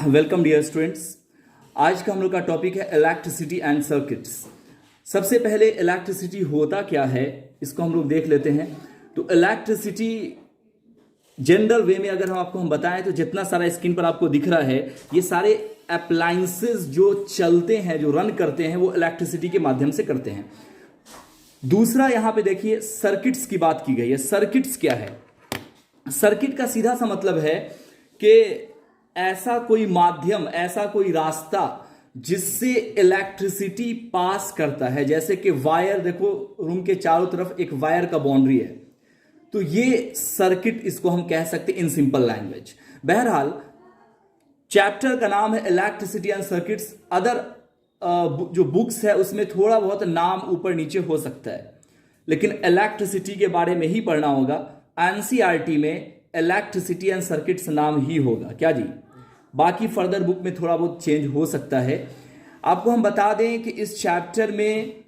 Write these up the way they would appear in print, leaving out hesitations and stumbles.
Welcome dear students. आज का हम लोग का टॉपिक है इलेक्ट्रिसिटी एंड सर्किट्स। सबसे पहले इलेक्ट्रिसिटी होता क्या है इसको हम लोग देख लेते हैं। तो इलेक्ट्रिसिटी जनरल वे में अगर हम बताएं तो जितना सारा स्क्रीन पर आपको दिख रहा है ये सारे अप्लायंसेस जो चलते हैं, जो रन करते हैं, वो इलेक्ट्रिसिटी के माध्यम से करते हैं। दूसरा यहां पे देखिए सर्किट्स की बात की गई है। सर्किट्स क्या है? सर्किट का सीधा सा मतलब है कि ऐसा कोई माध्यम, ऐसा कोई रास्ता जिससे इलेक्ट्रिसिटी पास करता है। जैसे कि वायर, देखो रूम के चारों तरफ एक वायर का बाउंड्री है, तो ये सर्किट इसको हम कह सकते हैं इन सिंपल लैंग्वेज। बहरहाल चैप्टर का नाम है इलेक्ट्रिसिटी एंड सर्किट्स। अदर जो बुक्स है उसमें थोड़ा बहुत नाम ऊपर नीचे हो सकता है, लेकिन इलेक्ट्रिसिटी के बारे में ही पढ़ना होगा। एनसीईआरटी में इलेक्ट्रिसिटी एंड सर्किट्स नाम ही होगा। क्या जी? बाकी फर्दर बुक में थोड़ा बहुत चेंज हो सकता है। आपको हम बता दें कि इस चैप्टर में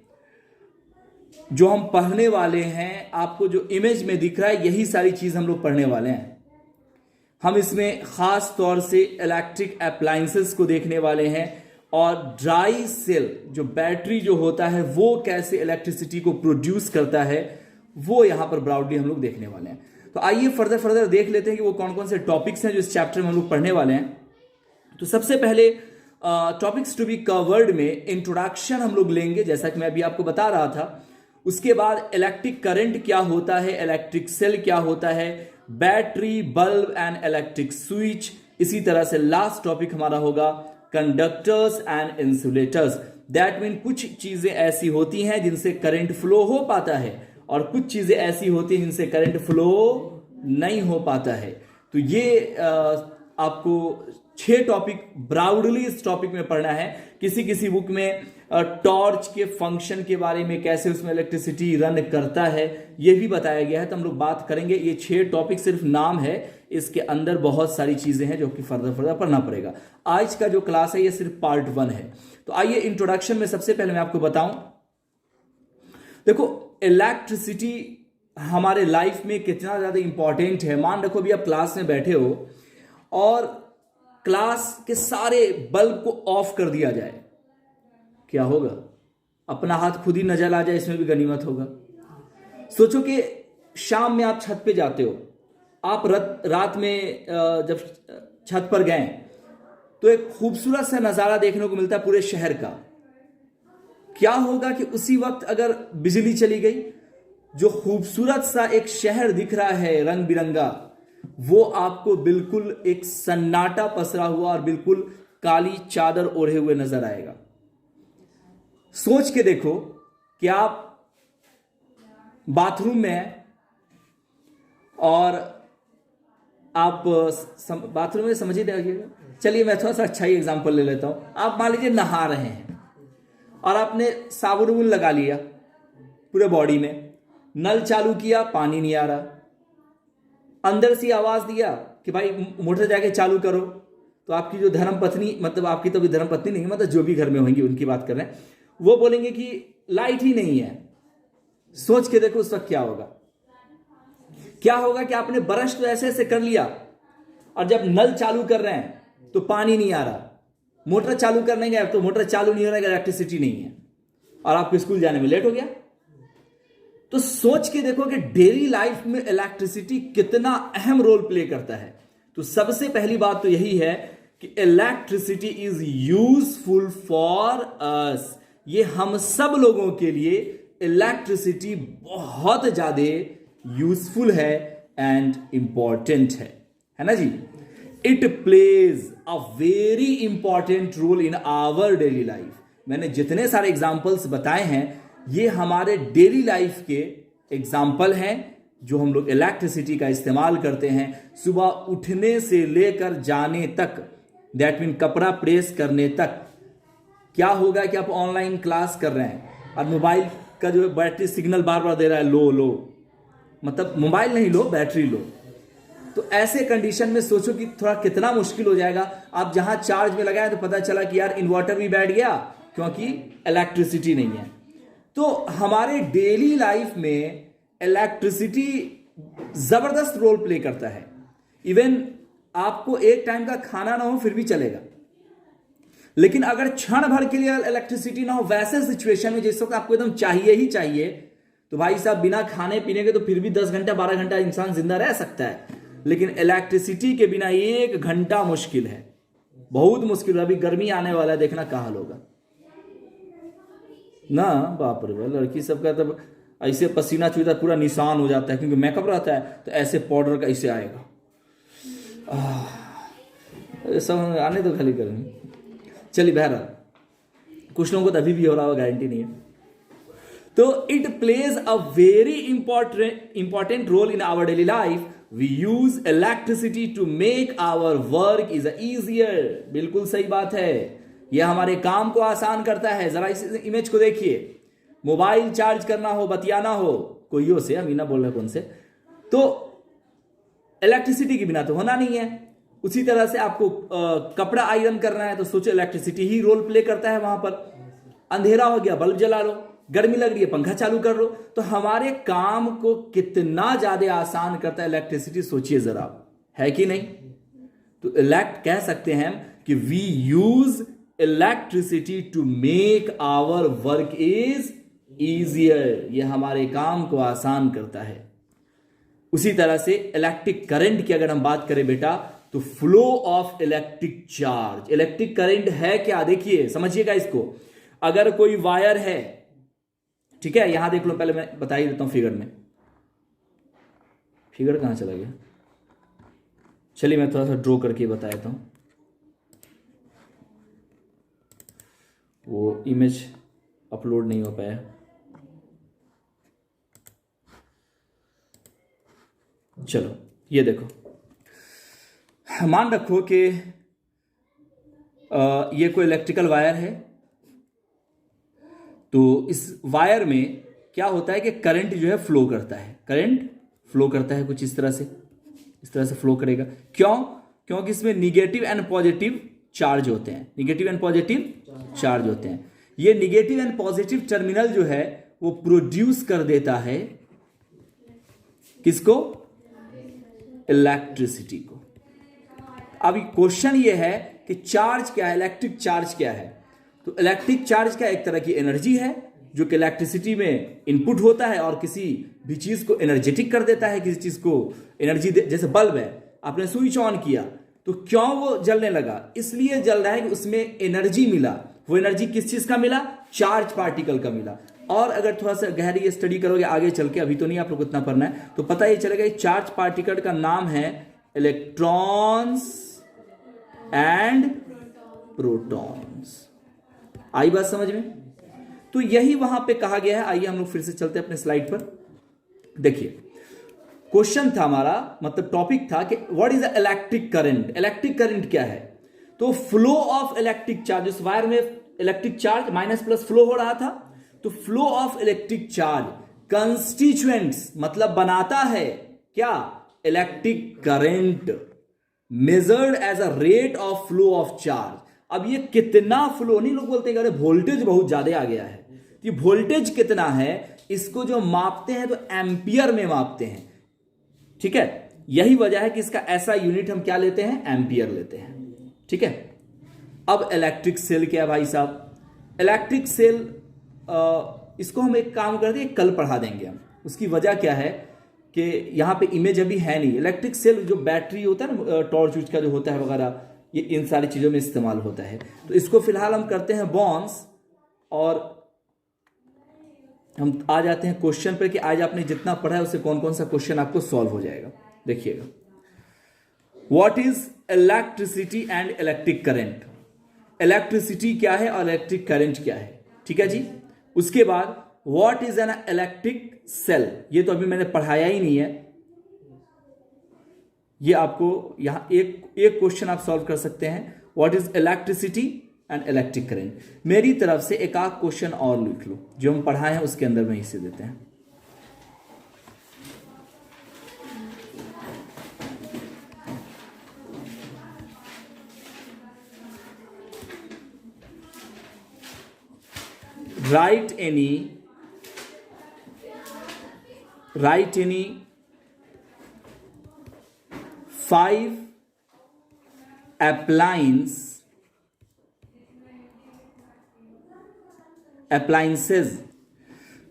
जो हम पढ़ने वाले हैं, आपको जो इमेज में दिख रहा है, यही सारी चीज हम लोग पढ़ने वाले हैं। हम इसमें खास तौर से इलेक्ट्रिक अप्लायंसेस को देखने वाले हैं और ड्राई सेल जो बैटरी जो होता है वो कैसे इलेक्ट्रिसिटी को प्रोड्यूस करता है, वो यहां पर ब्रॉडली हम लोग देखने वाले हैं। तो आइए फर्दर देख लेते हैं कि वो कौन कौन से टॉपिक्स हैं जो इस चैप्टर में हम लोग पढ़ने वाले हैं। तो सबसे पहले टॉपिक्स टू बी कवर्ड में इंट्रोडक्शन हम लोग लेंगे, जैसा कि मैं अभी आपको बता रहा था। उसके बाद इलेक्ट्रिक करंट क्या होता है, इलेक्ट्रिक सेल क्या होता है, battery, bulb and electric switch. इसी तरह से लास्ट टॉपिक हमारा होगा conductors and insulators. That mean कुछ चीजें ऐसी होती हैं जिनसे करंट फ्लो हो पाता है और कुछ चीजें ऐसी होती हैं जिनसे करंट फ्लो नहीं हो पाता है। तो ये आपको 6 टॉपिक ब्रॉडली इस टॉपिक में पढ़ना है। किसी बुक में टॉर्च के फंक्शन के बारे में, कैसे उसमें इलेक्ट्रिसिटी रन करता है, ये भी बताया गया है, तो हम लोग बात करेंगे। ये 6 टॉपिक सिर्फ नाम है, इसके अंदर बहुत सारी चीजें हैं जो कि फर्दर पढ़ना पड़ेगा। आज का जो क्लास है ये सिर्फ पार्ट 1 है। तो आइए इंट्रोडक्शन में सबसे पहले मैं आपको बताऊं। देखो इलेक्ट्रिसिटी हमारे लाइफ में कितना ज्यादा इंपॉर्टेंट है। मान रखो भी आप क्लास में बैठे हो और क्लास के सारे बल्ब को ऑफ कर दिया जाए, क्या होगा? अपना हाथ खुद ही नजर आ जाए, इसमें भी गनीमत होगा। सोचो कि शाम में आप छत पे जाते हो, आप रात में जब छत पर गए तो एक खूबसूरत सा नजारा देखने को मिलता है पूरे शहर का। क्या होगा कि उसी वक्त अगर बिजली चली गई, जो खूबसूरत सा एक शहर दिख रहा है रंग बिरंगा, वो आपको बिल्कुल एक सन्नाटा पसरा हुआ और बिल्कुल काली चादर ओढ़े हुए नजर आएगा। सोच के देखो कि आप बाथरूम में हैं और आप बाथरूम में, समझिए देखिएगा, चलिए मैं थोड़ा सा अच्छा ही एग्जांपल ले लेता हूं। आप मान लीजिए नहा रहे हैं और आपने साबुन लगा लिया पूरे बॉडी में, नल चालू किया, पानी नहीं आ रहा। अंदर से आवाज दिया कि भाई मोटर जाके चालू करो, तो आपकी जो धर्मपत्नी, मतलब आपकी तो भी धर्मपत्नी नहीं, मतलब जो भी घर में होंगी उनकी बात कर रहे हैं, वो बोलेंगे कि लाइट ही नहीं है। सोच के देखो उस वक्त क्या होगा। क्या होगा कि आपने ब्रश तो ऐसे ऐसे कर लिया और जब नल चालू कर रहे हैं तो पानी नहीं आ रहा, मोटर चालू करने गए तो मोटर चालू नहीं हो रहा, इलेक्ट्रिसिटी नहीं है और आपको स्कूल जाने में लेट हो गया। तो सोच के देखो कि डेली लाइफ में इलेक्ट्रिसिटी कितना अहम रोल प्ले करता है। तो सबसे पहली बात तो यही है कि electricity is useful for us. ये हम सब लोगों के लिए इलेक्ट्रिसिटी बहुत ज्यादा यूजफुल है एंड इंपॉर्टेंट है ना जी? It plays a very important role in our daily life. मैंने जितने सारे एग्जाम्पल्स बताए हैं ये हमारे डेली लाइफ के एग्जाम्पल हैं जो हम लोग इलेक्ट्रिसिटी का इस्तेमाल करते हैं। सुबह उठने से लेकर जाने तक, दैट मीन कपड़ा प्रेस करने तक। क्या होगा कि आप ऑनलाइन क्लास कर रहे हैं और मोबाइल का जो बैटरी सिग्नल बार बार दे रहा है लो, मतलब मोबाइल नहीं लो, बैटरी लो। तो ऐसे कंडीशन में सोचो कि थोड़ा कितना मुश्किल हो जाएगा। आप जहां चार्ज में लगाए तो पता चला कि यार इन्वर्टर भी बैठ गया क्योंकि इलेक्ट्रिसिटी नहीं है। तो हमारे डेली लाइफ में इलेक्ट्रिसिटी जबरदस्त रोल प्ले करता है। इवन आपको एक टाइम का खाना ना हो फिर भी चलेगा, लेकिन अगर क्षण भर के लिए इलेक्ट्रिसिटी ना हो, वैसे सिचुएशन में जिस वक्त आपको एकदम चाहिए ही चाहिए, तो भाई साहब बिना खाने पीने के तो फिर भी 10 घंटा 12 घंटा इंसान जिंदा रह सकता है, लेकिन इलेक्ट्रिसिटी के बिना 1 घंटा मुश्किल है, बहुत मुश्किल है। अभी गर्मी आने वाला है, देखना कहाँ होगा ना, बाप रे बाप, लड़की सबका तब ऐसे पसीना चूहता पूरा निशान हो जाता है, क्योंकि मेकअप रहता है तो ऐसे पाउडर का ऐसे आएगा। सब आने तो खाली गर्मी। चलिए बहरहाल, कुछ लोगों को तो अभी भी हो रहा होगा, गारंटी नहीं है। तो it plays a very important role in our daily life. We use electricity to make our work is easier. बिल्कुल सही बात है, यह हमारे काम को आसान करता है। जरा इस इमेज को देखिए, मोबाइल चार्ज करना हो, बतियाना हो कोईयों से, अमीना बोल रहे कौन से, तो इलेक्ट्रिसिटी के बिना तो होना नहीं है। उसी तरह से आपको कपड़ा आयरन करना है तो सोचो इलेक्ट्रिसिटी ही रोल प्ले करता है वहां पर। अंधेरा हो गया, बल्ब जला लो, गर्मी लग रही है, पंखा चालू कर लो। तो हमारे काम को कितना ज्यादा आसान करता है इलेक्ट्रिसिटी, सोचिए जरा, है कि नहीं। तो कह सकते हैं कि we use electricity to make our work is easier. यह हमारे काम को आसान करता है। उसी तरह से इलेक्ट्रिक करंट की अगर हम बात करें बेटा, तो flow of electric charge. Electric current है क्या, देखिए समझिएगा इसको। अगर कोई वायर है, ठीक है, यहां देख लो, पहले मैं बता ही देता हूं फिगर में। फिगर कहां चला गया, चलिए मैं थोड़ा सा ड्रॉ करके बता देता हूं। वो इमेज अपलोड नहीं हो पाया। चलो ये देखो, मान रखो कि ये कोई इलेक्ट्रिकल वायर है। तो इस वायर में क्या होता है कि करंट जो है फ्लो करता है, करंट फ्लो करता है कुछ इस तरह से फ्लो करेगा। क्यों? क्योंकि इसमें निगेटिव एंड पॉजिटिव चार्ज होते हैं, निगेटिव एंड पॉजिटिव चार्ज होते हैं। ये निगेटिव एंड पॉजिटिव टर्मिनल जो है वो प्रोड्यूस कर देता है किसको, इलेक्ट्रिसिटी को। अब क्वेश्चन ये है कि चार्ज क्या है, इलेक्ट्रिक चार्ज क्या है। तो इलेक्ट्रिक चार्ज क्या एक तरह की एनर्जी है जो कि इलेक्ट्रिसिटी में इनपुट होता है और किसी भी चीज को एनर्जेटिक कर देता है, किसी चीज को एनर्जी जैसे बल्ब है, आपने स्विच ऑन किया तो क्यों वो जलने लगा, इसलिए जल रहा है कि उसमें एनर्जी मिला। वो एनर्जी किस चीज का मिला, चार्ज पार्टिकल का मिला। और अगर थोड़ा सा गहरी स्टडी करोगे आगे चल के, अभी तो नहीं आप लोग को इतना पढ़ना है, तो पता ही चलेगा चार्ज पार्टिकल का नाम है इलेक्ट्रॉन्स एंड प्रोटॉन्स। आई बात समझ में। तो यही वहां पे कहा गया है। आइए हम लोग फिर से चलते हैं अपने स्लाइड पर। देखिए क्वेश्चन था हमारा, मतलब टॉपिक था कि what is the electric current. Electric current क्या है, तो फ्लो ऑफ इलेक्ट्रिक चार्ज। उस वायर में electric charge minus plus flow हो रहा था, तो flow of electric charge constituents मतलब बनाता है क्या, electric current measured as a rate of flow of charge. अब ये कितना फ्लो, नहीं लोग बोलते हैं कि वोल्टेज बहुत ज्यादा आ गया है, ये वोल्टेज कितना है इसको जो मापते हैं तो एम्पियर में मापते हैं, ठीक है। यही वजह है कि इसका ऐसा यूनिट हम क्या लेते हैं, एम्पियर लेते हैं, ठीक है। अब इलेक्ट्रिक सेल क्या है भाई साहब, इलेक्ट्रिक सेल इसको हम एक काम करते हैं, कल पढ़ा देंगे हम। उसकी वजह क्या है कि यहां पे इमेज अभी है नहीं। इलेक्ट्रिक सेल जो बैटरी होता है ना, टॉर्च उच का जो होता है वगैरह, ये इन सारी चीजों में इस्तेमाल होता है। तो इसको फिलहाल हम करते हैं बॉन्स, और हम आ जाते हैं क्वेश्चन पर कि आज आपने जितना पढ़ा है उससे कौन कौन सा क्वेश्चन आपको सॉल्व हो जाएगा। देखिएगा, what is electricity and electric current. Electricity क्या है और इलेक्ट्रिक करंट क्या है, ठीक है जी। उसके बाद what is an electric cell, ये तो अभी मैंने पढ़ाया ही नहीं है, ये आपको यहां एक क्वेश्चन आप सॉल्व कर सकते हैं, what is electricity and electric current. मेरी तरफ से एक आध क्वेश्चन और लिख लो, जो हम पढ़ाए हैं उसके अंदर में हिस्से देते हैं। write any 5 appliances.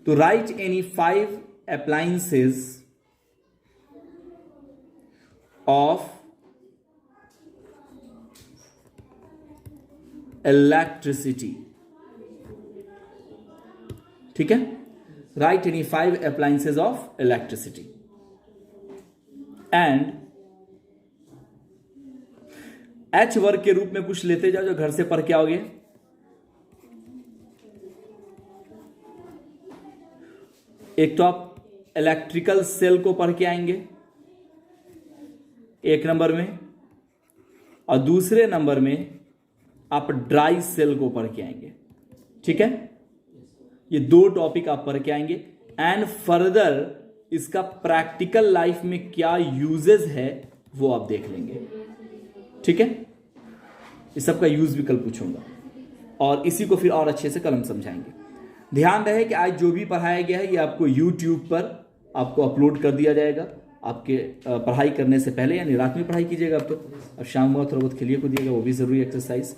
To write any 5 appliances of electricity. ठीक है, write any 5 appliances of electricity. And H वर्ग के रूप में कुछ लेते जाओ जो घर से पढ़ के आओगे। एक तो आप इलेक्ट्रिकल सेल को पढ़ के आएंगे 1 नंबर में, और दूसरे नंबर में आप ड्राई सेल को पढ़ के आएंगे। ठीक है, ये 2 टॉपिक आप पढ़ के आएंगे। एंड फर्दर इसका प्रैक्टिकल लाइफ में क्या यूजेस है वो आप देख लेंगे। ठीक है, इस सब का यूज भी कल पूछूंगा, और इसी को फिर और अच्छे से कल हम समझाएंगे। ध्यान रहे कि आज जो भी पढ़ाया गया है ये आपको YouTube पर आपको अपलोड कर दिया जाएगा। आपके पढ़ाई करने से पहले, यानी रात में पढ़ाई कीजिएगा आप तो, और शाम को थोड़ा बहुत खेलिए कूदिएगा, वो भी ज़रूरी एक्सरसाइज।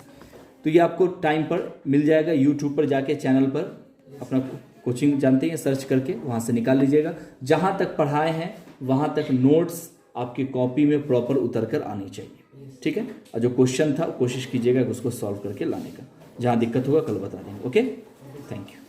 तो ये आपको टाइम पर मिल जाएगा। YouTube पर जाके चैनल पर अपना कोचिंग जानते हैं सर्च करके वहाँ से निकाल लीजिएगा। जहाँ तक पढ़ाए हैं वहाँ तक नोट्स आपकी कॉपी में प्रॉपर उतर कर आनी चाहिए। ठीक है, और जो क्वेश्चन था कोशिश कीजिएगा कि उसको सॉल्व करके लाने का। जहाँ दिक्कत होगा कल बता देंगे। Okay, thank you.